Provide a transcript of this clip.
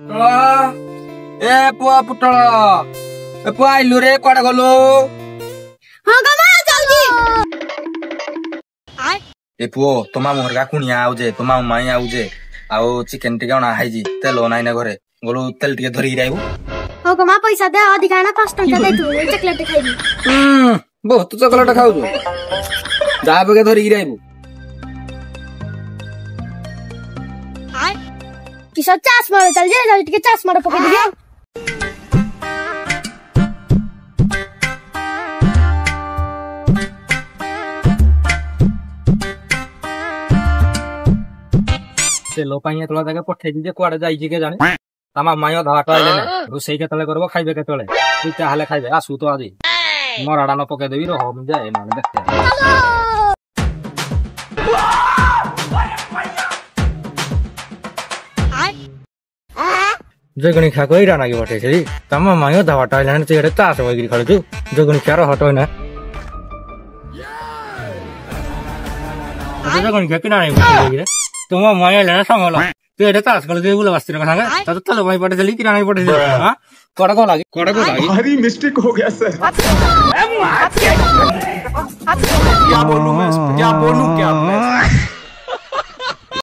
ए पुआ पुटल ए पुआ आइलु रे कोडे गलो हां गमा जल्दी ए पुओ तमा मोरगा कुनिया आउजे तमा माई आउजे आउ चिकन टिका ना हाइजी तेल नाइ ना घरे गलो तेल टिके धरि राइबु हां गमा पैसा दे अधिका ना 5 टका दे तू चॉकलेट खाइबी बहुत चॉकलेट खाउजो जा बगे धरि राइबु किशोर चास मारे चल जे जल्दी के चास मारे पकड़ दियो से लो पाइया तोला जाके पठे दी जे कुआडे जाई जे के जाने तमा मायो धाटा आइले ने रोसई के तले करबो खाइबे के तले तू ता हाले खाइबे आसु तो आदी मराडा न पके देबी रो हम जाए माने देखते जगणी खा कोइ राना के बटे छरी तमा मायो धाटा आइले ने तेरे तास वगिरी खळजु जगणी खारो हटोय ना जगणी खा किना नै बटे तुम माया लेना संभालो तेरे तास कर दे बोला वस्त्र का संग तो चलो भाई पटे चली किराना पटे हां कोड़ा को लागी भारी मिस्टेक हो गया सर क्या बोलूं मैं क्या बोलूं क्या मैं